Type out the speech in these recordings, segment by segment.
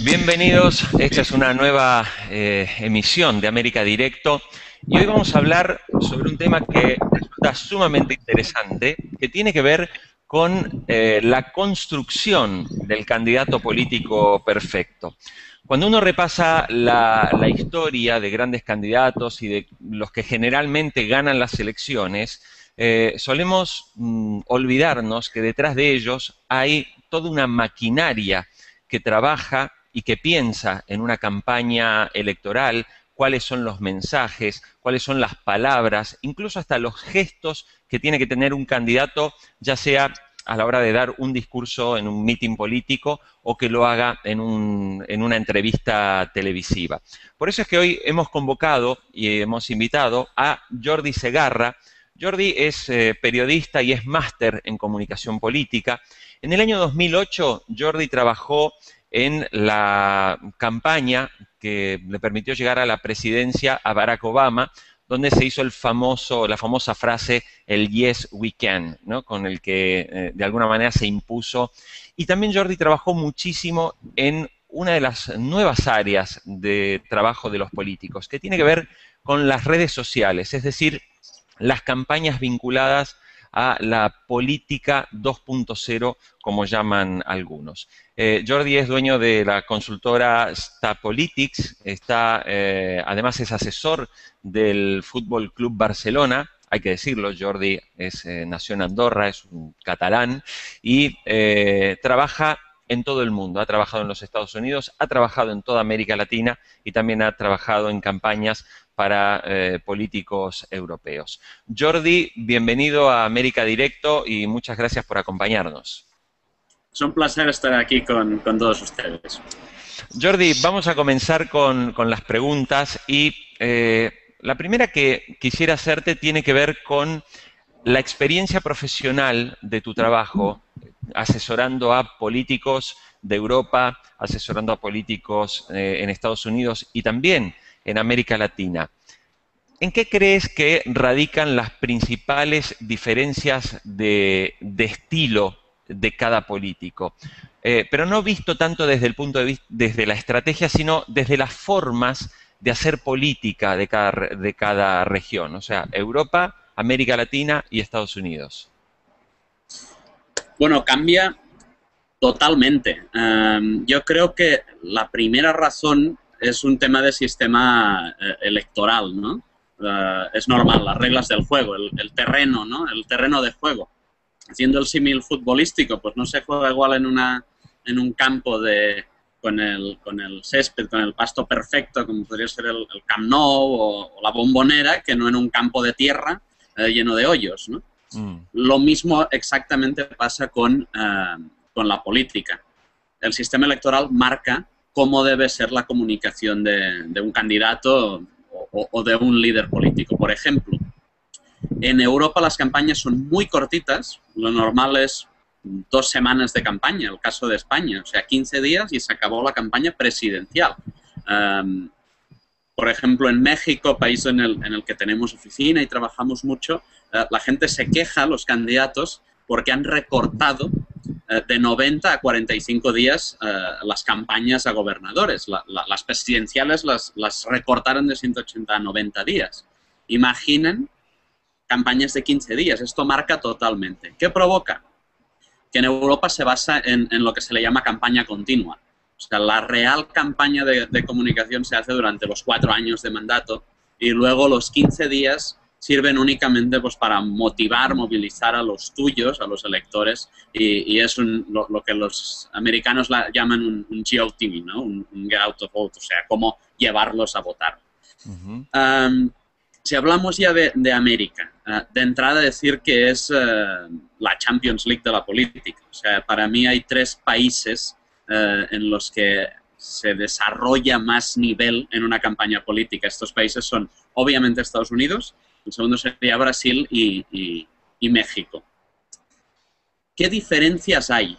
Bienvenidos, esta es una nueva emisión de América Directo y hoy vamos a hablar sobre un tema que resulta sumamente interesante, que tiene que ver con la construcción del candidato político perfecto. Cuando uno repasa la historia de grandes candidatos y de los que generalmente ganan las elecciones, solemos olvidarnos que detrás de ellos hay toda una maquinaria que trabaja y que piensa en una campaña electoral, cuáles son los mensajes, cuáles son las palabras, incluso hasta los gestos que tiene que tener un candidato, ya sea a la hora de dar un discurso en un meeting político o que lo haga en una entrevista televisiva. Por eso es que hoy hemos convocado y hemos invitado a Jordi Segarra. Jordi es periodista y es máster en comunicación política. En el año 2008, Jordi trabajó en la campaña que le permitió llegar a la presidencia a Barack Obama, donde se hizo la famosa frase, el Yes, we can, ¿no? Con el que de alguna manera se impuso. Y también Jordi trabajó muchísimo en una de las nuevas áreas de trabajo de los políticos, que tiene que ver con las redes sociales, es decir, las campañas vinculadas a la política 2.0, como llaman algunos. Jordi es dueño de la consultora Stapolitics, además es asesor del Fútbol Club Barcelona. Hay que decirlo, Jordi nació en Andorra, es un catalán y trabaja en todo el mundo. Ha trabajado en los Estados Unidos, ha trabajado en toda América Latina y también ha trabajado en campañas para políticos europeos. Jordi, bienvenido a América Directo y muchas gracias por acompañarnos. Es un placer estar aquí con todos ustedes. Jordi, vamos a comenzar con las preguntas y la primera que quisiera hacerte tiene que ver con la experiencia profesional de tu trabajo asesorando a políticos de Europa, asesorando a políticos en Estados Unidos y también en América Latina. ¿En qué crees que radican las principales diferencias de estilo de cada político? Pero no visto tanto desde el punto de vista, desde la estrategia, sino desde las formas de hacer política de cada región, o sea, Europa, América Latina y Estados Unidos. Bueno, cambia totalmente. Yo creo que la primera razón es un tema de sistema electoral, ¿no? Es normal, las reglas del juego, el terreno, ¿no? El terreno de juego. Haciendo el símil futbolístico, pues no se juega igual en un campo con el césped, con el pasto perfecto, como podría ser el Camp Nou o la Bombonera, que no en un campo de tierra lleno de hoyos, ¿no? Lo mismo exactamente pasa con la política. El sistema electoral marca cómo debe ser la comunicación de un candidato o de un líder político. Por ejemplo, en Europa las campañas son muy cortitas, lo normal es 2 semanas de campaña, el caso de España, o sea, 15 días y se acabó la campaña presidencial. Por ejemplo, en México, país en el que tenemos oficina y trabajamos mucho, la gente se queja, los candidatos, porque han recortado de 90 a 45 días las campañas a gobernadores. Las presidenciales las recortaron de 180 a 90 días. Imaginen campañas de 15 días. Esto marca totalmente. ¿Qué provoca? Que en Europa se basa en lo que se le llama campaña continua. O sea, la real campaña de comunicación se hace durante los 4 años de mandato y luego los 15 días sirven únicamente pues, para motivar, movilizar a los tuyos, a los electores, y es lo que los americanos llaman un GOT, ¿no? Un get out of vote, o sea, cómo llevarlos a votar. Si hablamos ya de América, de entrada decir que es la Champions League de la política. O sea, para mí hay 3 países en los que se desarrolla más nivel en una campaña política. Estos países son, obviamente, Estados Unidos, el segundo sería Brasil y México. ¿Qué diferencias hay?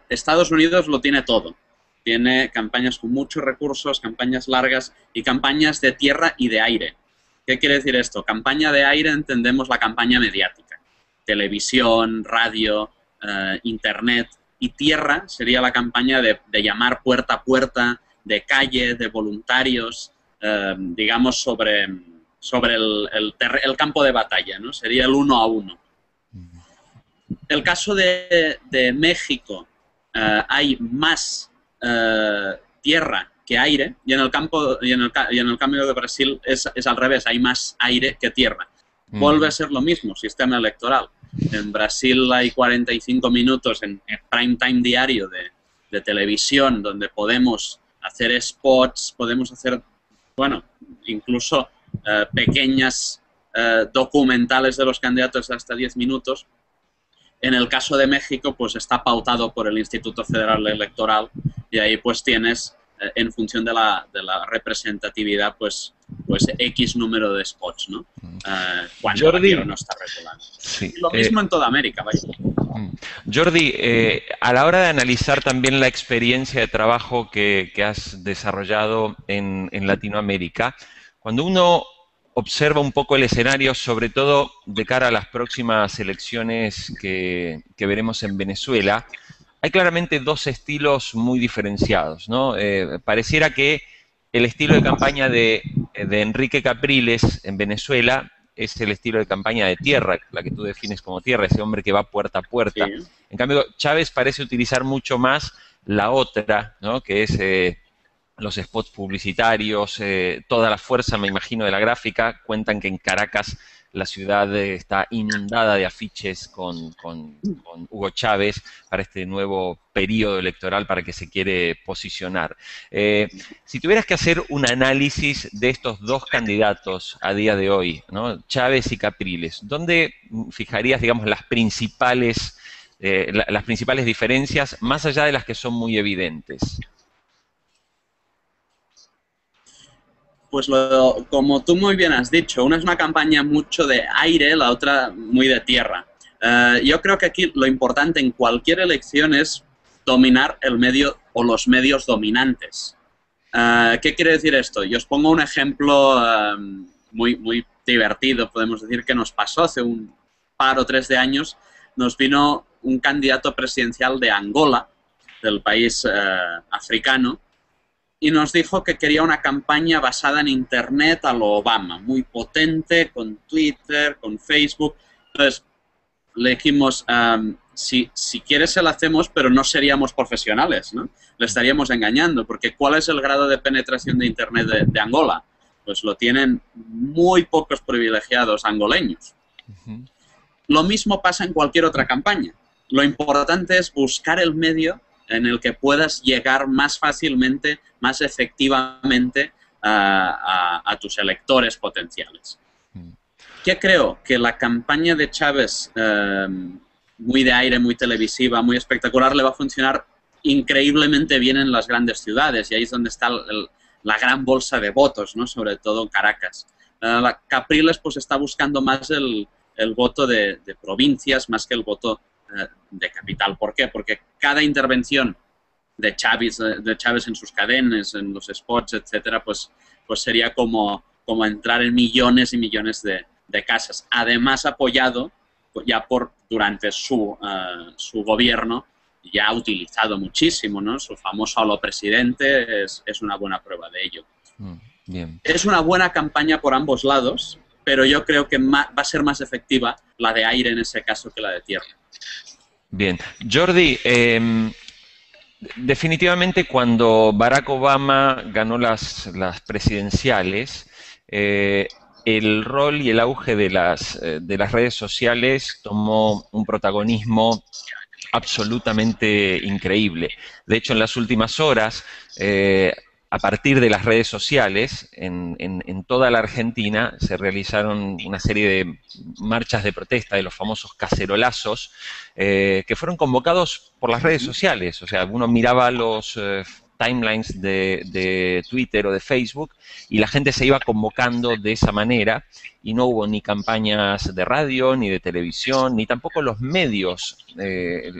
Estados Unidos lo tiene todo. Tiene campañas con muchos recursos, campañas largas y campañas de tierra y de aire. ¿Qué quiere decir esto? Campaña de aire entendemos la campaña mediática. Televisión, radio, internet. y tierra sería la campaña de llamar puerta a puerta, de calle, de voluntarios, digamos, sobre el campo de batalla, ¿no? Sería el 1 a 1. El caso de México, hay más tierra que aire, y en el cambio de Brasil es al revés, hay más aire que tierra. Vuelve a ser lo mismo, sistema electoral. En Brasil hay 45 minutos en prime time diario de televisión donde podemos hacer spots, podemos hacer, bueno, incluso pequeñas documentales de los candidatos hasta 10 minutos. En el caso de México, pues está pautado por el Instituto Federal Electoral y ahí pues tienes, en función de la representatividad, pues X número de spots, ¿no? Cuando Jordi, no está regulado. sí, Lo mismo en toda América, vaya. Jordi, a la hora de analizar también la experiencia de trabajo que has desarrollado en Latinoamérica, cuando uno observa un poco el escenario, sobre todo de cara a las próximas elecciones que veremos en Venezuela, hay claramente dos estilos muy diferenciados, ¿no? Pareciera que el estilo de campaña de Enrique Capriles en Venezuela es el estilo de campaña de tierra, la que tú defines como tierra, ese hombre que va puerta a puerta. Sí. En cambio, Chávez parece utilizar mucho más la otra, ¿no? Que es los spots publicitarios, toda la fuerza, me imagino, de la gráfica. Cuentan que en Caracas la ciudad está inundada de afiches con Hugo Chávez para este nuevo periodo electoral para que se quiere posicionar. Si tuvieras que hacer un análisis de estos dos candidatos a día de hoy, ¿no? Chávez y Capriles, ¿dónde fijarías, digamos, las principales diferencias, más allá de las que son muy evidentes? Pues como tú muy bien has dicho, una es una campaña mucho de aire, la otra muy de tierra. Yo creo que aquí lo importante en cualquier elección es dominar el medio o los medios dominantes. ¿Qué quiere decir esto? Yo os pongo un ejemplo muy divertido, podemos decir, que nos pasó hace un par o 3 de años. Nos vino un candidato presidencial de Angola, del país africano, y nos dijo que quería una campaña basada en Internet a lo Obama, muy potente, con Twitter, con Facebook. Entonces, le dijimos, si quieres se la hacemos, pero no seríamos profesionales, ¿no? Le estaríamos engañando, porque ¿cuál es el grado de penetración de Internet de Angola? Pues lo tienen muy pocos privilegiados angoleños. Lo mismo pasa en cualquier otra campaña. Lo importante es buscar el medio en el que puedas llegar más fácilmente, más efectivamente a tus electores potenciales. ¿Qué creo? Que la campaña de Chávez, muy de aire, muy televisiva, muy espectacular, le va a funcionar increíblemente bien en las grandes ciudades, y ahí es donde está la gran bolsa de votos, ¿no? Sobre todo en Caracas. Capriles pues está buscando más el voto de provincias más que el voto de capital. ¿Por qué? Porque cada intervención de Chávez en sus cadenas, en los spots, etcétera, pues sería como entrar en millones y millones de casas. Además, apoyado ya durante su gobierno, ya ha utilizado muchísimo, ¿no? Su famoso "Aló presidente" es una buena prueba de ello. Bien. Es una buena campaña por ambos lados, pero yo creo que va a ser más efectiva la de aire en ese caso que la de tierra. Bien. Jordi, definitivamente cuando Barack Obama ganó las presidenciales, el rol y el auge de las redes sociales tomó un protagonismo absolutamente increíble. De hecho, en las últimas horas, a partir de las redes sociales, en toda la Argentina se realizaron una serie de marchas de protesta, de los famosos cacerolazos, que fueron convocados por las redes sociales. O sea, uno miraba los timelines de Twitter o de Facebook y la gente se iba convocando de esa manera, y no hubo ni campañas de radio, ni de televisión, ni tampoco los medios le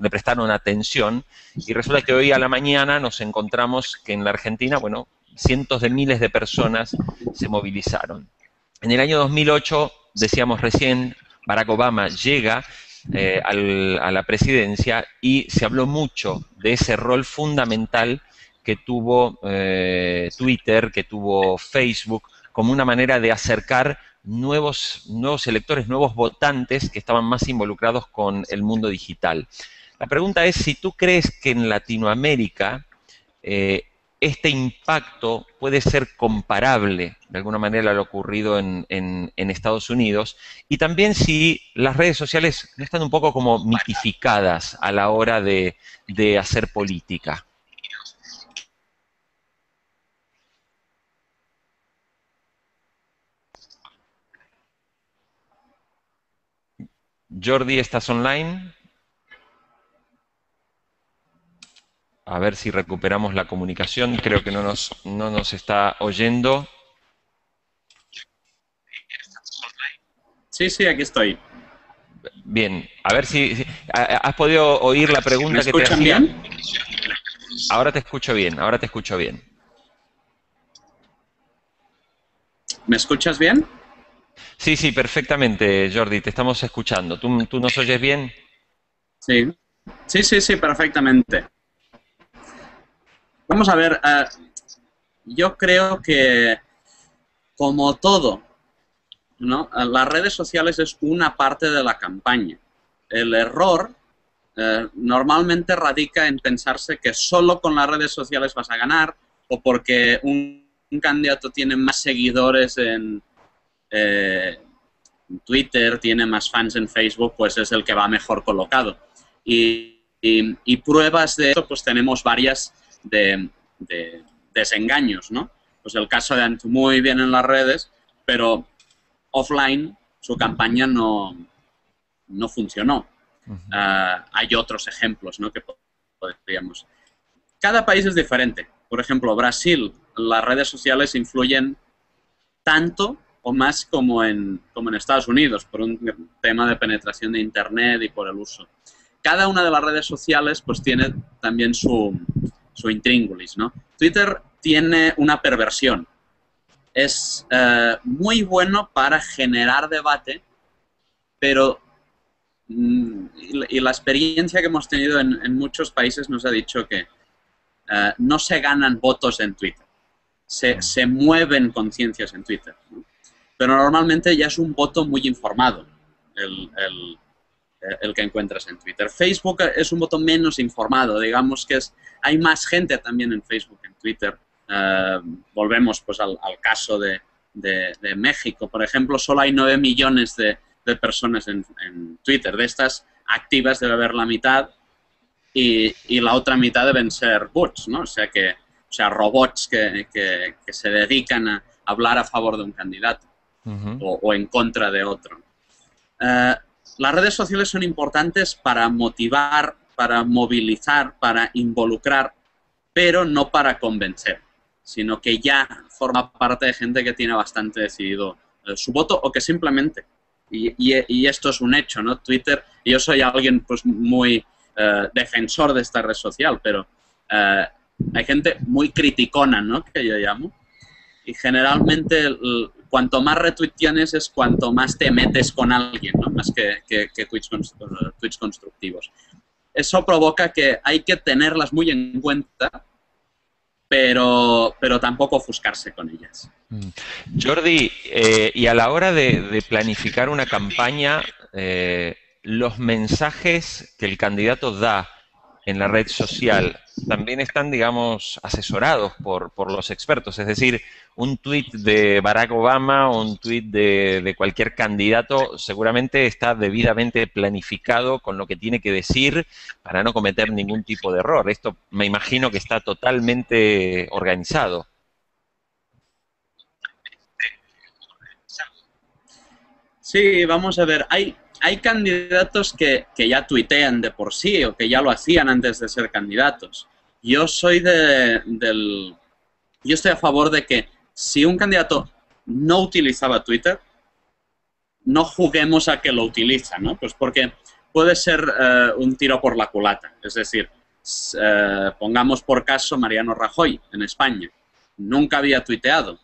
prestaron atención, y resulta que hoy a la mañana nos encontramos que en la Argentina, bueno, cientos de miles de personas se movilizaron. En el año 2008, decíamos recién, Barack Obama llega a la presidencia y se habló mucho de ese rol fundamental que tuvo Twitter, que tuvo Facebook, como una manera de acercar nuevos electores, nuevos votantes que estaban más involucrados con el mundo digital. La pregunta es si tú crees que en Latinoamérica este impacto puede ser comparable de alguna manera a lo ocurrido en Estados Unidos, y también si las redes sociales no están un poco como mitificadas a la hora de hacer política. Jordi, ¿estás online? A ver si recuperamos la comunicación. Creo que no nos está oyendo. Sí, sí, aquí estoy. Bien, a ver si has podido oír la ¿Me pregunta que te escuchan hacía. bien? Ahora te escucho bien, ahora te escucho bien. ¿Me escuchas bien? Sí, sí, perfectamente, Jordi, te estamos escuchando. ¿Tú nos oyes bien? Sí. Sí, sí, sí, perfectamente. Vamos a ver, yo creo que, como todo, ¿no? Las redes sociales es una parte de la campaña. El error normalmente radica en pensarse que solo con las redes sociales vas a ganar, o porque un candidato tiene más seguidores en Twitter, tiene más fans en Facebook, pues es el que va mejor colocado. Y pruebas de eso, pues tenemos varias de desengaños, ¿no? Pues el caso de Ant muy bien en las redes, pero offline su campaña no funcionó. Hay otros ejemplos, ¿no?, que podríamos. Cada país es diferente. Por ejemplo, Brasil, las redes sociales influyen tanto o más como en Estados Unidos, por un tema de penetración de Internet y por el uso. Cada una de las redes sociales pues tiene también su intríngulis, ¿no? Twitter tiene una perversión. Es muy bueno para generar debate, pero y la experiencia que hemos tenido en muchos países nos ha dicho que no se ganan votos en Twitter, se mueven conciencias en Twitter, ¿no? Pero normalmente ya es un voto muy informado el que encuentras en Twitter. Facebook es un voto menos informado, digamos que hay más gente también en Facebook que en Twitter. Volvemos pues al caso de México, por ejemplo, solo hay 9 millones de personas en Twitter. De estas activas debe haber la mitad y la otra mitad deben ser bots, ¿no? O sea, robots que se dedican a hablar a favor de un candidato o en contra de otro. Las redes sociales son importantes para motivar, para movilizar, para involucrar, pero no para convencer, sino que ya forma parte de gente que tiene bastante decidido su voto o que simplemente, y esto es un hecho, ¿no? Twitter, yo soy alguien pues muy defensor de esta red social, pero hay gente muy criticona, ¿no?, que yo llamo, y generalmente cuanto más retweet tienes es cuanto más te metes con alguien, ¿no?, más que tweets constructivos. Eso provoca que hay que tenerlas muy en cuenta, pero tampoco ofuscarse con ellas. Jordi, y a la hora de planificar una campaña, los mensajes que el candidato da en la red social también están, digamos, asesorados por los expertos. Es decir, un tuit de Barack Obama o un tuit de cualquier candidato seguramente está debidamente planificado con lo que tiene que decir para no cometer ningún tipo de error. Esto me imagino que está totalmente organizado. Sí, vamos a ver, hay candidatos que ya tuitean de por sí o que ya lo hacían antes de ser candidatos. Yo soy yo estoy a favor de que si un candidato no utilizaba Twitter, no juguemos a que lo utiliza, ¿no? Pues porque puede ser un tiro por la culata. Es decir, pongamos por caso Mariano Rajoy en España. Nunca había tuiteado.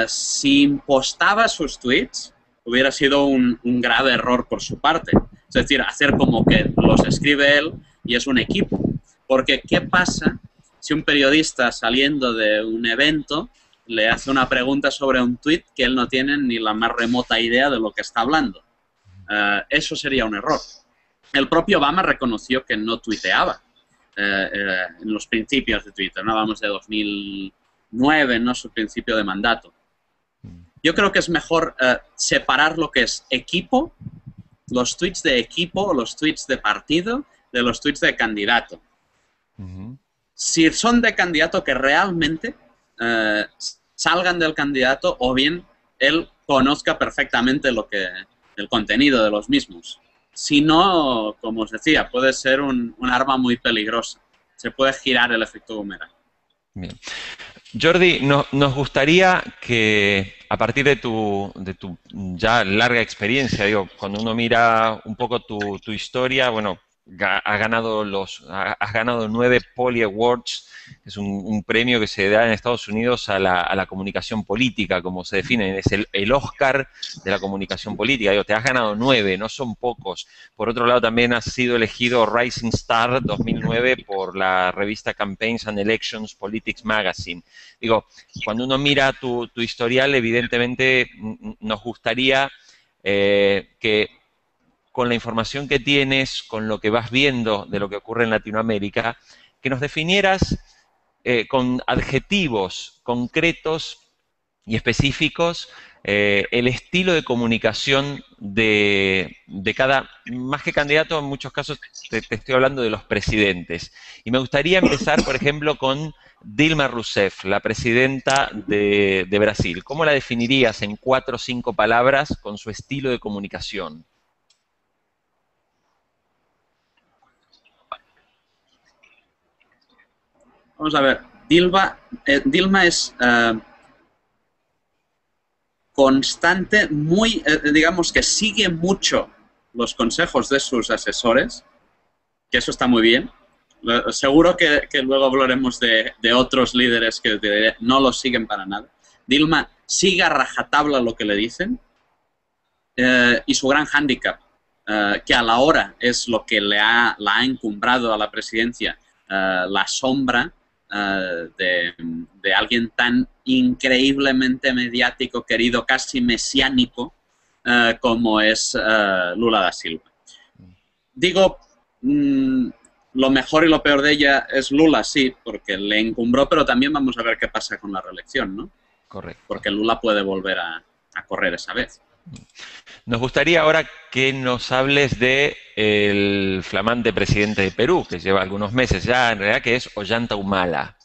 Si impostaba sus tweets, hubiera sido un grave error por su parte. Es decir, hacer como que los escribe él y es un equipo. Porque, ¿qué pasa si un periodista saliendo de un evento le hace una pregunta sobre un tuit que él no tiene ni la más remota idea de lo que está hablando? Eso sería un error. El propio Obama reconoció que no tuiteaba en los principios de Twitter, no hablamos de 2009, no su principio de mandato. Yo creo que es mejor separar lo que es equipo, los tweets de equipo, los tweets de partido, de los tweets de candidato. Si son de candidato, que realmente salgan del candidato o bien él conozca perfectamente el contenido de los mismos. Si no, como os decía, puede ser un arma muy peligrosa. Se puede girar el efecto boomerang. Bien. Jordi, nos gustaría que a partir de tu ya larga experiencia, digo, cuando uno mira un poco tu historia, bueno, has ganado 9 Polly Awards, que es un premio que se da en Estados Unidos a la comunicación política, como se define, es el Oscar de la comunicación política. Digo, te has ganado 9, no son pocos. Por otro lado, también has sido elegido Rising Star 2009 por la revista Campaigns and Elections Politics Magazine. Digo, cuando uno mira tu historial, evidentemente nos gustaría que con la información que tienes, con lo que vas viendo de lo que ocurre en Latinoamérica, que nos definieras con adjetivos concretos y específicos el estilo de comunicación de cada, más que candidato, en muchos casos te estoy hablando de los presidentes. Y me gustaría empezar, por ejemplo, con Dilma Rousseff, la presidenta de Brasil. ¿Cómo la definirías en 4 o 5 palabras con su estilo de comunicación? Vamos a ver, Dilma es constante, digamos que sigue mucho los consejos de sus asesores, que eso está muy bien. Seguro que luego hablaremos de otros líderes que no los siguen para nada. Dilma sigue a rajatabla lo que le dicen y su gran hándicap, que a la hora es lo que la ha encumbrado a la presidencia, la sombra de alguien tan increíblemente mediático, querido, casi mesiánico como es Lula da Silva. Digo, lo mejor y lo peor de ella es Lula, sí, porque le encumbró, pero también vamos a ver qué pasa con la reelección, ¿no? Correcto. Porque Lula puede volver a correr esa vez. Nos gustaría ahora que nos hables de el flamante presidente de Perú, que lleva algunos meses ya, en realidad, que es Ollanta Humala.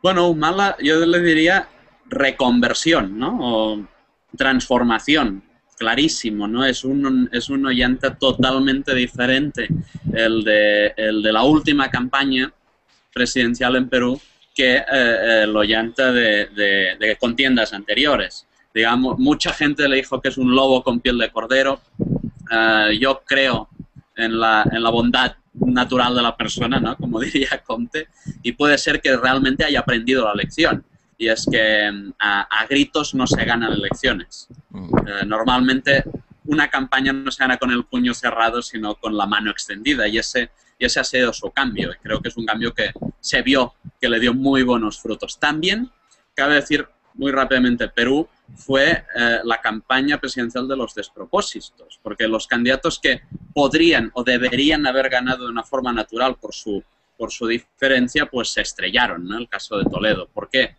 Bueno, Humala yo le diría reconversión, ¿no? O transformación, clarísimo, ¿no? Es un Ollanta totalmente diferente el de la última campaña presidencial en Perú que el Ollanta de contiendas anteriores. Digamos, mucha gente le dijo que es un lobo con piel de cordero. Yo creo en la bondad natural de la persona, ¿no? Como diría Comte, y puede ser que realmente haya aprendido la lección. Y es que a gritos no se ganan elecciones. Normalmente una campaña no se gana con el puño cerrado, sino con la mano extendida. Y ese ha sido su cambio. Y creo que es un cambio que se vio, que le dio muy buenos frutos. También, cabe decir muy rápidamente, Perú fue la campaña presidencial de los despropósitos, porque los candidatos que podrían o deberían haber ganado de una forma natural por su diferencia, pues se estrellaron, ¿no? El caso de Toledo. ¿Por qué?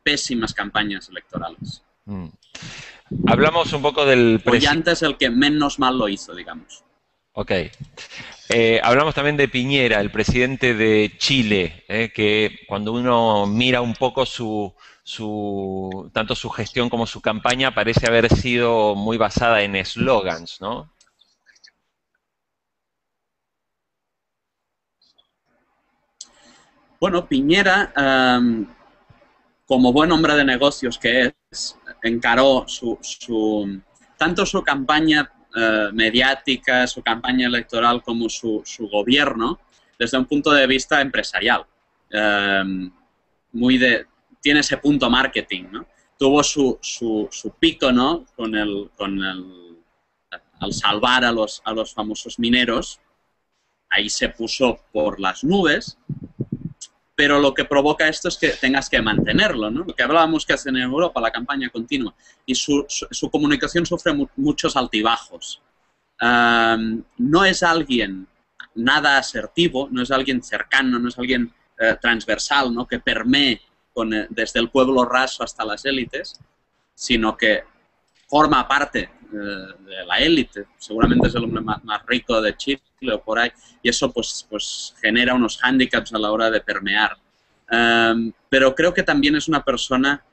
Pésimas campañas electorales. Hablamos un poco del Ollanta es el que menos mal lo hizo, digamos. Ok. Hablamos también de Piñera, el presidente de Chile, que cuando uno mira un poco tanto su gestión como su campaña, parece haber sido muy basada en eslogans, ¿no? Bueno, Piñera, como buen hombre de negocios que es, encaró tanto su campaña mediática, su campaña electoral como su gobierno desde un punto de vista empresarial. Muy de tiene ese punto marketing, ¿no? Tuvo su pico, ¿no? Al salvar a los famosos mineros, ahí se puso por las nubes, pero lo que provoca esto es que tengas que mantenerlo, ¿no? Lo que hablábamos que hacen en Europa, la campaña continua, y su comunicación sufre muchos altibajos. No es alguien nada asertivo, no es alguien cercano, no es alguien transversal, ¿no? Que permee desde el pueblo raso hasta las élites, sino que forma parte de la élite. Seguramente es el hombre más rico de Chile o por ahí, y eso pues genera unos hándicaps a la hora de permear. Pero creo que también es una persona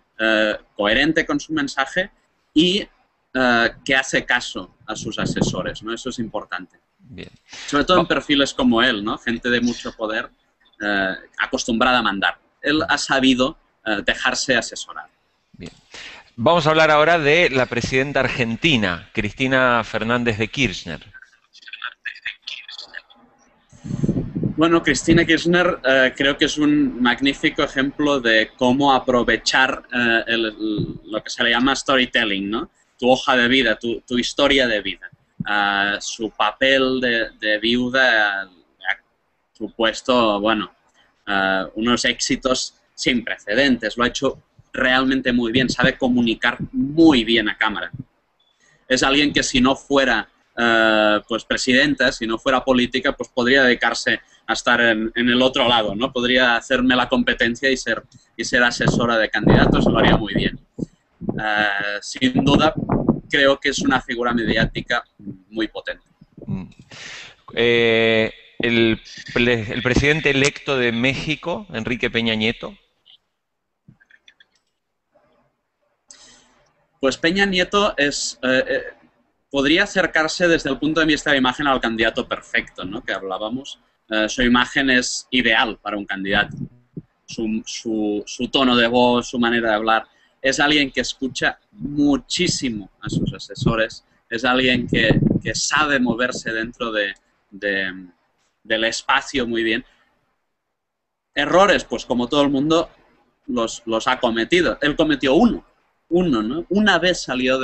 coherente con su mensaje y que hace caso a sus asesores, ¿no? Eso es importante. Bien. Sobre todo en perfiles como él, ¿no? Gente de mucho poder, acostumbrada a mandar. Él ha sabido dejarse asesorar. Bien. Vamos a hablar ahora de la presidenta argentina, Cristina Fernández de Kirchner. Bueno, Cristina Kirchner creo que es un magnífico ejemplo de cómo aprovechar lo que se le llama storytelling, ¿no? Tu hoja de vida, tu historia de vida. Su papel de viuda ha supuesto, bueno, unos éxitos sin precedentes. Lo ha hecho realmente muy bien, sabe comunicar muy bien a cámara. Es alguien que si no fuera pues presidenta, si no fuera política, pues podría dedicarse a estar en el otro lado, ¿no? Podría hacerme la competencia y ser asesora de candidatos, lo haría muy bien. Sin duda, creo que es una figura mediática muy potente. El presidente electo de México, Enrique Peña Nieto. Pues Peña Nieto podría acercarse desde el punto de vista de imagen al candidato perfecto, ¿no? Que hablábamos. Su imagen es ideal para un candidato. Su tono de voz, su manera de hablar. Es alguien que escucha muchísimo a sus asesores. Es alguien que sabe moverse dentro del espacio muy bien. Errores, pues como todo el mundo los ha cometido. Él cometió uno, ¿no? Una vez salió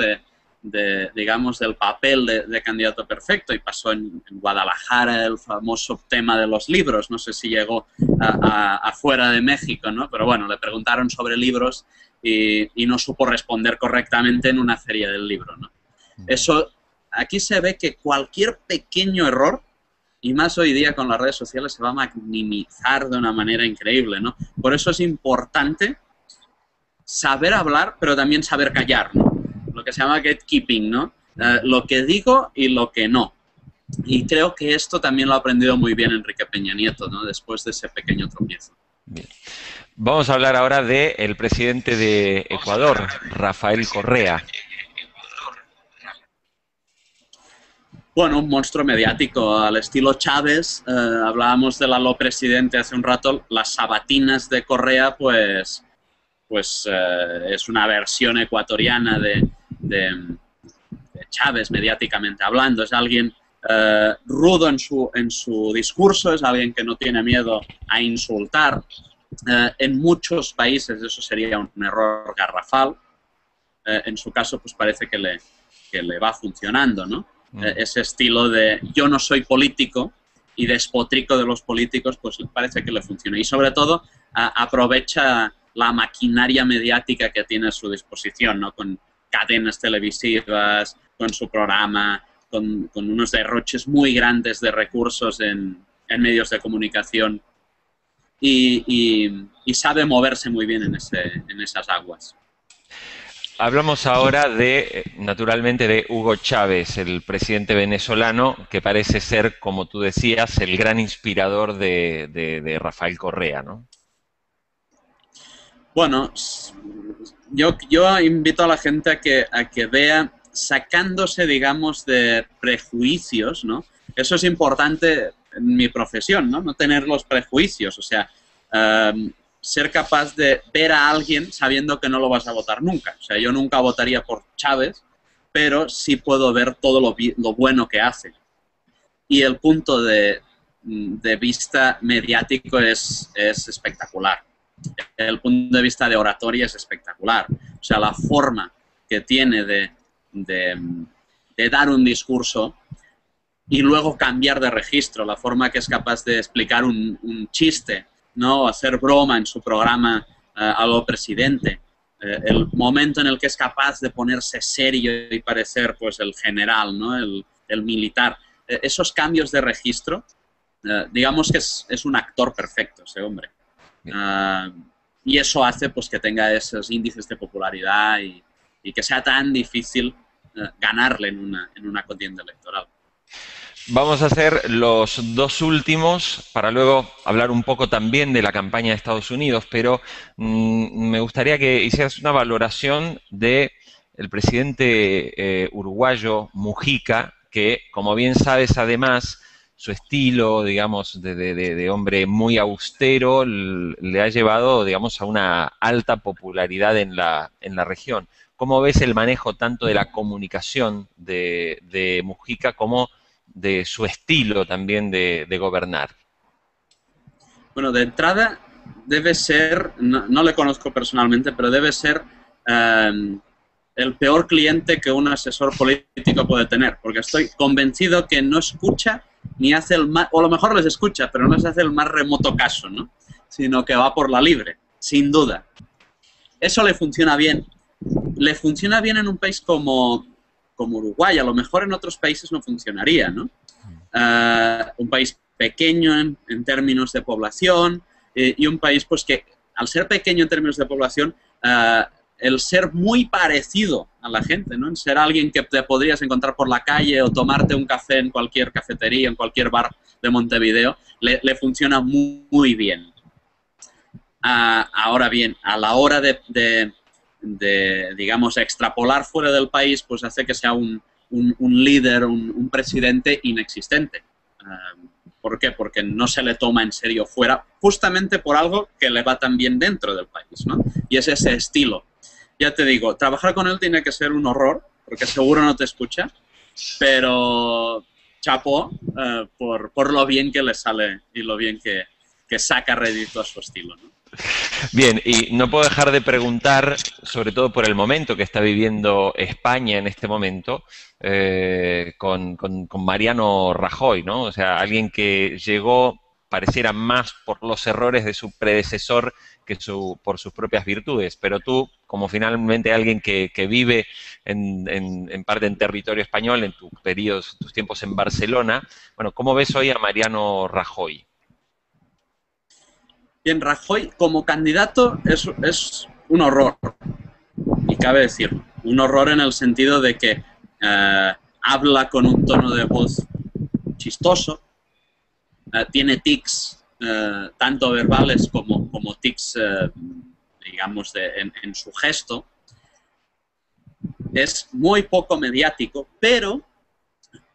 digamos, del papel de candidato perfecto y pasó en Guadalajara el famoso tema de los libros. No sé si llegó afuera de México, ¿no? Pero bueno, le preguntaron sobre libros y no supo responder correctamente en una feria del libro, ¿no? Eso, aquí se ve que cualquier pequeño error, y más hoy día con las redes sociales, se va a maximizar de una manera increíble, ¿no? Por eso es importante saber hablar, pero también saber callar, ¿no? Lo que se llama gatekeeping, ¿no? Lo que digo y lo que no. Y creo que esto también lo ha aprendido muy bien Enrique Peña Nieto, ¿no? Después de ese pequeño tropiezo. Bien. Vamos a hablar ahora del presidente de Ecuador, Rafael Correa. Bueno, un monstruo mediático al estilo Chávez. Hablábamos del aló presidente hace un rato. Las sabatinas de Correa, pues es una versión ecuatoriana de Chávez, mediáticamente hablando. Es alguien rudo en su discurso, es alguien que no tiene miedo a insultar. En muchos países eso sería un error garrafal. En su caso, pues parece que le va funcionando, ¿no? Ese estilo de yo no soy político y despotrico de los políticos, pues parece que le funciona. Y sobre todo aprovecha la maquinaria mediática que tiene a su disposición, ¿no? Con cadenas televisivas, con su programa, con unos derroches muy grandes de recursos en medios de comunicación y sabe moverse muy bien en esas aguas. Hablamos ahora naturalmente, de Hugo Chávez, el presidente venezolano, que parece ser, como tú decías, el gran inspirador de Rafael Correa, ¿no? Bueno, yo invito a la gente a que vea, sacándose, digamos, de prejuicios, ¿no? Eso es importante en mi profesión, ¿no? No tener los prejuicios, o sea, ser capaz de ver a alguien sabiendo que no lo vas a votar nunca. O sea, yo nunca votaría por Chávez, pero sí puedo ver todo lo bueno que hace. Y el punto de vista mediático es espectacular. el punto de vista de oratoria es espectacular. O sea, la forma que tiene de dar un discurso y luego cambiar de registro, la forma que es capaz de explicar un chiste, ¿no? Hacer broma en su programa a lo presidente, el momento en el que es capaz de ponerse serio y parecer pues el general, ¿no? El militar. Esos cambios de registro, digamos que es un actor perfecto ese hombre. Y eso hace pues que tenga esos índices de popularidad y que sea tan difícil ganarle en una contienda electoral. Vamos a hacer los dos últimos para luego hablar un poco también de la campaña de Estados Unidos, pero me gustaría que hicieras una valoración de el presidente uruguayo Mujica, que, como bien sabes, además, su estilo, digamos, de hombre muy austero, le ha llevado, digamos, a una alta popularidad en la región. ¿Cómo ves el manejo tanto de la comunicación de Mujica como de su estilo también de gobernar? Bueno, de entrada debe ser, no le conozco personalmente, pero debe ser el peor cliente que un asesor político puede tener, porque estoy convencido que no escucha ni hace el más, o a lo mejor les escucha, pero no les hace el más remoto caso, ¿no? Sino que va por la libre, sin duda. Eso le funciona bien. Le funciona bien en un país como Uruguay, a lo mejor en otros países no funcionaría, ¿no? Un país pequeño en términos de población y un país pues que al ser pequeño en términos de población, el ser muy parecido a la gente, ¿no? En ser alguien que te podrías encontrar por la calle o tomarte un café en cualquier cafetería, en cualquier bar de Montevideo, le funciona muy, muy bien. Ahora bien, a la hora de, digamos, extrapolar fuera del país, pues hace que sea un líder, un presidente inexistente. ¿Por qué? Porque no se le toma en serio fuera, justamente por algo que le va tan bien dentro del país, ¿no? Y es ese estilo. Ya te digo, trabajar con él tiene que ser un horror, porque seguro no te escucha, pero chapó por lo bien que le sale y lo bien que saca rédito a su estilo, ¿no? Bien, y no puedo dejar de preguntar, sobre todo por el momento que está viviendo España en este momento, con Mariano Rajoy, ¿no? O sea, alguien que llegó, pareciera más por los errores de su predecesor que por sus propias virtudes. Pero tú, como finalmente alguien que vive en parte en territorio español, en tus periodos, tus tiempos en Barcelona, bueno, ¿cómo ves hoy a Mariano Rajoy? Bien, Rajoy como candidato es un horror, y cabe decirlo, un horror en el sentido de que habla con un tono de voz chistoso, tiene tics tanto verbales como tics, digamos, en su gesto, es muy poco mediático, pero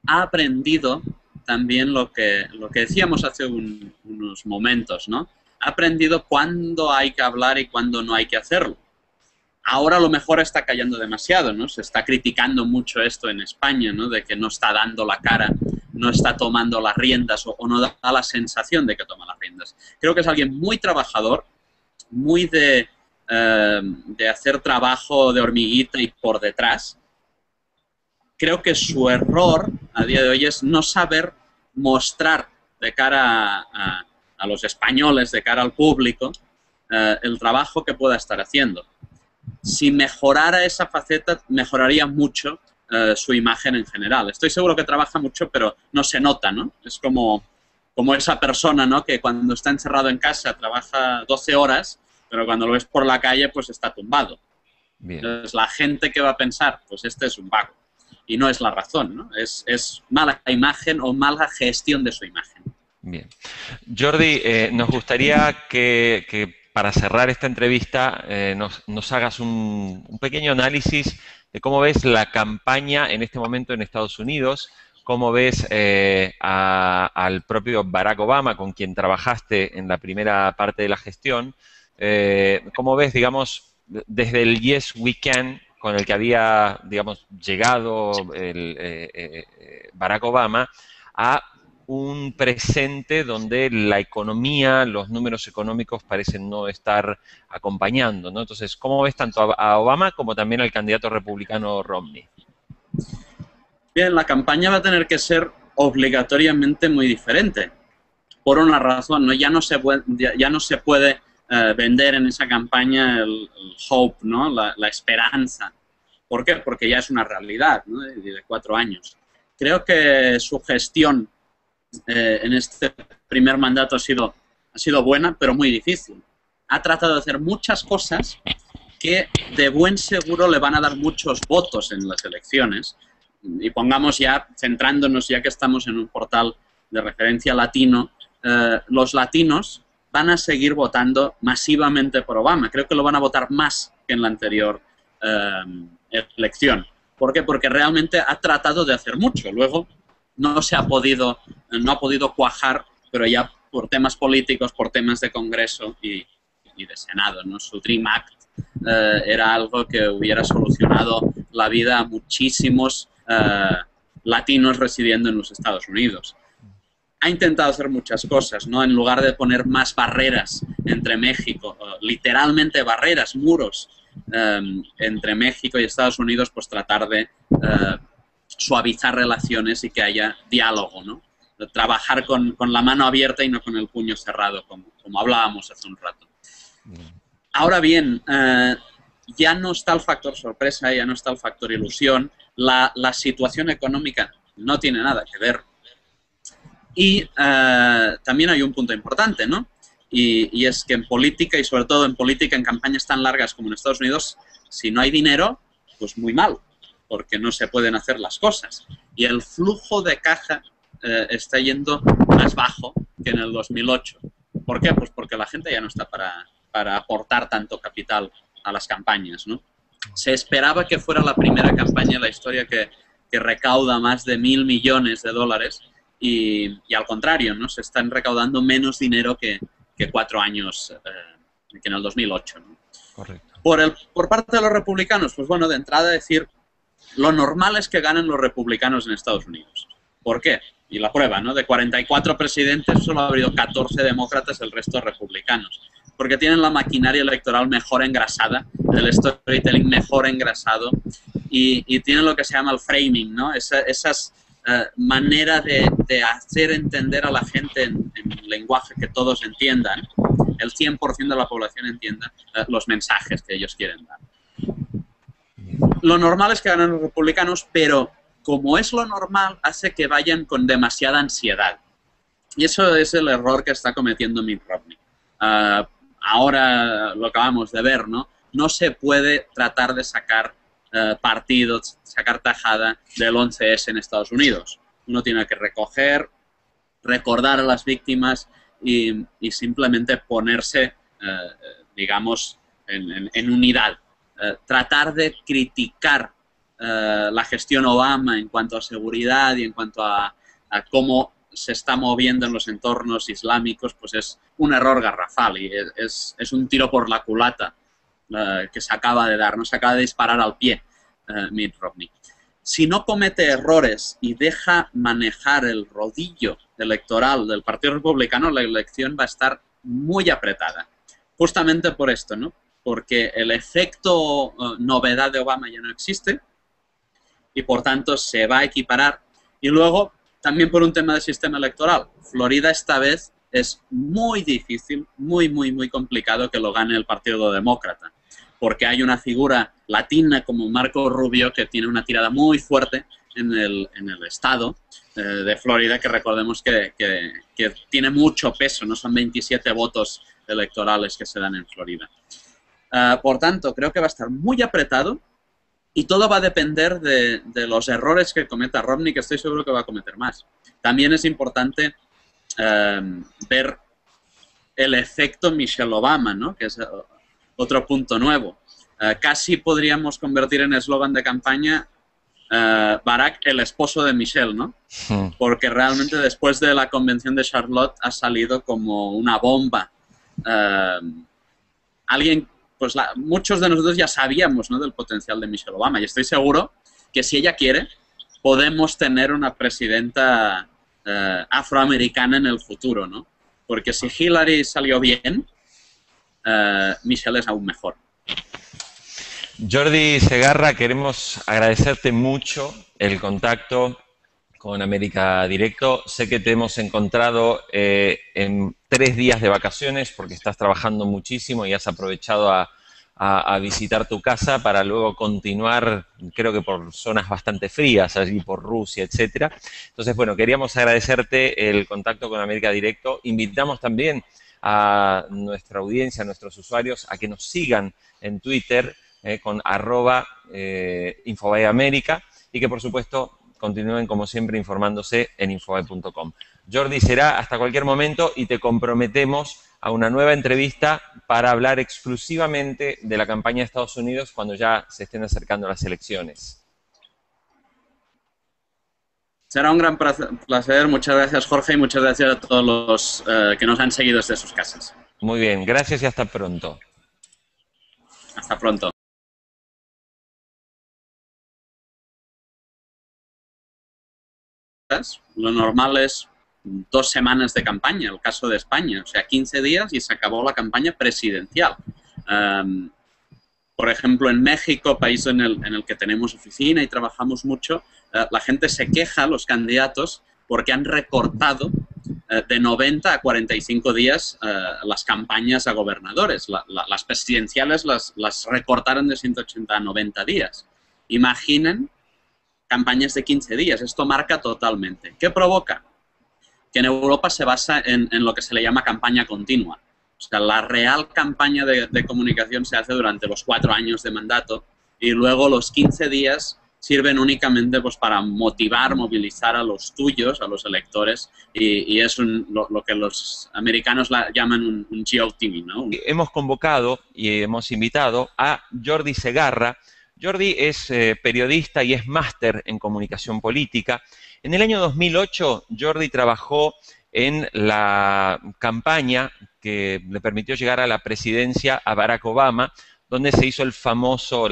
ha aprendido también lo que decíamos hace unos momentos, ¿no? Ha aprendido cuándo hay que hablar y cuándo no hay que hacerlo. Ahora a lo mejor está callando demasiado, ¿no? Se está criticando mucho esto en España, ¿no? De que no está dando la cara, no está tomando las riendas o no da la sensación de que toma las riendas. Creo que es alguien muy trabajador, muy de hacer trabajo de hormiguita y por detrás. Creo que su error a día de hoy es no saber mostrar de cara a los españoles, de cara al público, el trabajo que pueda estar haciendo. Si mejorara esa faceta, mejoraría mucho su imagen en general. Estoy seguro que trabaja mucho, pero no se nota, ¿no? Es como esa persona, ¿no? Que cuando está encerrado en casa trabaja 12 horas, pero cuando lo ves por la calle, pues está tumbado. Bien. Entonces, la gente que va a pensar, pues este es un vago. Y no es la razón, ¿no? Es mala imagen o mala gestión de su imagen. Bien. Jordi, nos gustaría que para cerrar esta entrevista nos hagas un pequeño análisis de cómo ves la campaña en este momento en Estados Unidos, cómo ves al propio Barack Obama, con quien trabajaste en la primera parte de la gestión, cómo ves, digamos, desde el Yes We Can, con el que había, digamos, llegado Barack Obama, a un presente donde la economía, los números económicos parecen no estar acompañando, ¿no? Entonces, ¿cómo ves tanto a Obama como también al candidato republicano Romney? Bien, la campaña va a tener que ser obligatoriamente muy diferente. Por una razón, ¿no? Ya no se puede vender en esa campaña el hope, ¿no? La esperanza. ¿Por qué? Porque ya es una realidad, ¿no? De 4 años. Creo que su gestión en este primer mandato ha sido buena, pero muy difícil. Ha tratado de hacer muchas cosas que de buen seguro le van a dar muchos votos en las elecciones. Y pongamos ya, centrándonos, ya que estamos en un portal de referencia latino, los latinos van a seguir votando masivamente por Obama. Creo que lo van a votar más que en la anterior elección. ¿Por qué? Porque realmente ha tratado de hacer mucho. Luego no ha podido cuajar, pero ya por temas políticos, por temas de Congreso y de Senado, ¿no? Su Dream Act era algo que hubiera solucionado la vida a muchísimos latinos residiendo en los Estados Unidos. Ha intentado hacer muchas cosas, ¿no? En lugar de poner más barreras entre México, literalmente barreras, muros entre México y Estados Unidos, pues tratar de suavizar relaciones y que haya diálogo, ¿no? Trabajar con la mano abierta y no con el puño cerrado, como hablábamos hace un rato. Ahora bien, ya no está el factor sorpresa, ya no está el factor ilusión, la situación económica no tiene nada que ver. Y también hay un punto importante, ¿no? Y es que en política, y sobre todo en política en campañas tan largas como en Estados Unidos, si no hay dinero, pues muy mal, porque no se pueden hacer las cosas. Y el flujo de caja está yendo más bajo que en el 2008. ¿Por qué? Pues porque la gente ya no está para aportar tanto capital a las campañas, ¿no? Se esperaba que fuera la primera campaña en la historia que recauda más de $1.000 millones y al contrario, ¿no? Se están recaudando menos dinero que 4 años, que en el 2008, ¿no? Correcto. Por parte de los republicanos, pues bueno, de entrada decir, lo normal es que ganen los republicanos en Estados Unidos. ¿Por qué? Y la prueba, ¿no? De 44 presidentes solo ha habido 14 demócratas, el resto republicanos. Porque tienen la maquinaria electoral mejor engrasada, el storytelling mejor engrasado y tienen lo que se llama el framing, ¿no? Esas manera de hacer entender a la gente en lenguaje que todos entiendan, el 100% de la población entienda los mensajes que ellos quieren dar. Lo normal es que ganen los republicanos, pero como es lo normal, hace que vayan con demasiada ansiedad. Y eso es el error que está cometiendo Mitt Romney. Ahora lo acabamos de ver, ¿no? No se puede tratar de sacar partidos, sacar tajada del 11S en Estados Unidos. Uno tiene que recordar a las víctimas y simplemente ponerse, digamos, en unidad. Tratar de criticar la gestión Obama en cuanto a seguridad y en cuanto a cómo se está moviendo en los entornos islámicos, pues es un error garrafal y es un tiro por la culata que se acaba de dar, no se acaba de disparar al pie Mitt Romney. Si no comete errores y deja manejar el rodillo electoral del Partido Republicano, la elección va a estar muy apretada. Justamente por esto, ¿no? Porque el efecto novedad de Obama ya no existe y por tanto se va a equiparar. Y luego, también por un tema de sistema electoral, Florida esta vez es muy difícil, muy complicado que lo gane el Partido Demócrata, porque hay una figura latina como Marco Rubio que tiene una tirada muy fuerte en el estado de Florida, que recordemos que tiene mucho peso, no son 27 votos electorales que se dan en Florida. Por tanto, creo que va a estar muy apretado y todo va a depender de los errores que cometa Romney, que estoy seguro que va a cometer más. También es importante ver el efecto Michelle Obama, ¿no? Que es otro punto nuevo. Casi podríamos convertir en eslogan de campaña Barack, el esposo de Michelle, ¿no? Porque realmente después de la convención de Charlotte ha salido como una bomba. Pues muchos de nosotros ya sabíamos, ¿no?, del potencial de Michelle Obama y estoy seguro que si ella quiere podemos tener una presidenta afroamericana en el futuro, ¿no? Porque si Hillary salió bien, Michelle es aún mejor. Jordi Segarra, queremos agradecerte mucho el contacto con América Directo. Sé que te hemos encontrado en 3 días de vacaciones porque estás trabajando muchísimo y has aprovechado a visitar tu casa para luego continuar, creo que por zonas bastante frías, allí por Rusia, etcétera. Entonces, bueno, queríamos agradecerte el contacto con América Directo. Invitamos también a nuestra audiencia, a nuestros usuarios, a que nos sigan en Twitter con @InfobaeAmérica y que, por supuesto, continúen, como siempre, informándose en infobae.com. Jordi, será hasta cualquier momento y te comprometemos a una nueva entrevista para hablar exclusivamente de la campaña de Estados Unidos cuando ya se estén acercando las elecciones. Será un gran placer. Muchas gracias, Jorge, y muchas gracias a todos los que nos han seguido desde sus casas. Muy bien, gracias y hasta pronto. Hasta pronto. Lo normal es 2 semanas de campaña, el caso de España, o sea, 15 días y se acabó la campaña presidencial. Por ejemplo, en México, país en el que tenemos oficina y trabajamos mucho, la gente se queja, los candidatos, porque han recortado de 90 a 45 días las campañas a gobernadores. Las presidenciales las recortaron de 180 a 90 días. Imaginen campañas de 15 días. Esto marca totalmente. ¿Qué provoca? Que en Europa se basa en lo que se le llama campaña continua. O sea, la real campaña de comunicación se hace durante los 4 años de mandato y luego los 15 días sirven únicamente pues, para motivar, movilizar a los tuyos, a los electores, y es lo que los americanos llaman un GOTV, ¿no? Hemos convocado y hemos invitado a Jordi Segarra. Jordi es periodista y es máster en comunicación política. En el año 2008, Jordi trabajó en la campaña que le permitió llegar a la presidencia a Barack Obama, donde se hizo la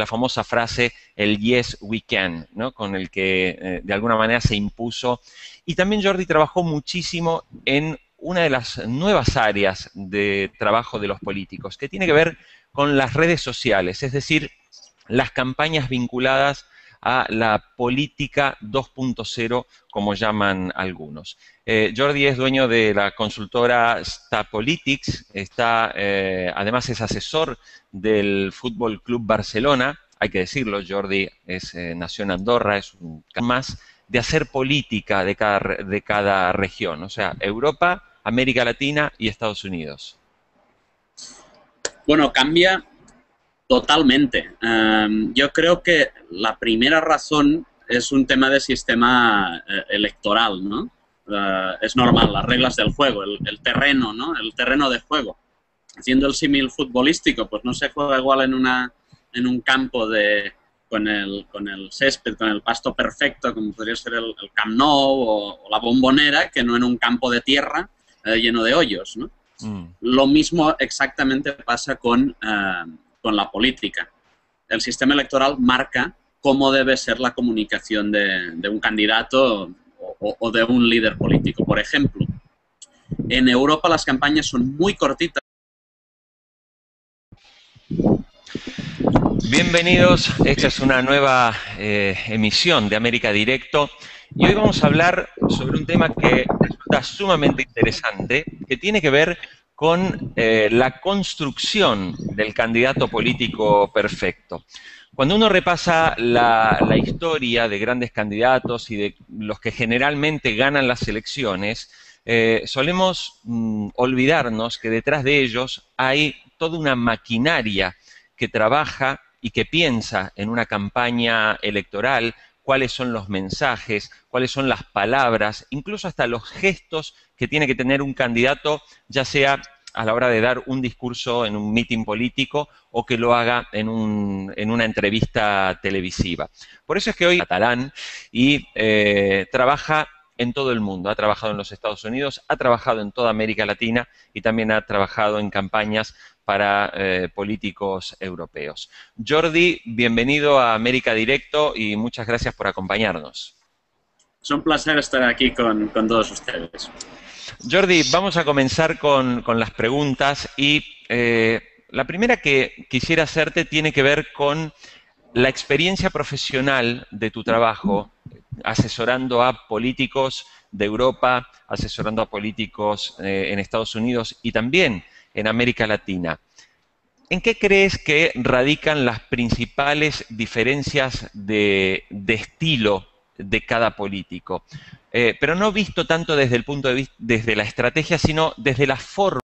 famosa frase, el Yes, we can, ¿no? Con el que de alguna manera se impuso. Y también Jordi trabajó muchísimo en una de las nuevas áreas de trabajo de los políticos, que tiene que ver con las redes sociales, es decir, las campañas vinculadas a la política 2.0, como llaman algunos. Jordi es dueño de la consultora Stapolitics, además es asesor del Fútbol Club Barcelona. Hay que decirlo, Jordi nació en Andorra, es un más de hacer política de cada región, o sea, Europa, América Latina y Estados Unidos. Bueno, cambia totalmente. Yo creo que la primera razón es un tema de sistema electoral, ¿no? Es normal, las reglas del juego, el terreno, ¿no? El terreno de juego. Haciendo el símil futbolístico, pues no se juega igual en un campo con el césped, con el pasto perfecto, como podría ser el Camp Nou o la Bombonera, que no en un campo de tierra lleno de hoyos, ¿no? Lo mismo exactamente pasa con la política. El sistema electoral marca cómo debe ser la comunicación de un candidato o de un líder político. Por ejemplo, en Europa las campañas son muy cortitas. Bienvenidos, esta es una nueva emisión de América Directo y hoy vamos a hablar sobre un tema que resulta sumamente interesante, que tiene que ver con la construcción del candidato político perfecto. Cuando uno repasa la historia de grandes candidatos y de los que generalmente ganan las elecciones, solemos olvidarnos que detrás de ellos hay toda una maquinaria que trabaja y que piensa en una campaña electoral, cuáles son los mensajes, cuáles son las palabras, incluso hasta los gestos que tiene que tener un candidato, ya sea a la hora de dar un discurso en un meeting político o que lo haga en una entrevista televisiva. Por eso es que hoy es catalán y trabaja en todo el mundo. Ha trabajado en los Estados Unidos, ha trabajado en toda América Latina y también ha trabajado en campañas para políticos europeos. Jordi, bienvenido a América Directo y muchas gracias por acompañarnos. Es un placer estar aquí con todos ustedes. Jordi, vamos a comenzar con las preguntas y la primera que quisiera hacerte tiene que ver con la experiencia profesional de tu trabajo, asesorando a políticos de Europa, asesorando a políticos en Estados Unidos y también en América Latina. ¿En qué crees que radican las principales diferencias de estilo de cada político? Pero no visto tanto desde el punto de vista, desde la estrategia, sino desde la forma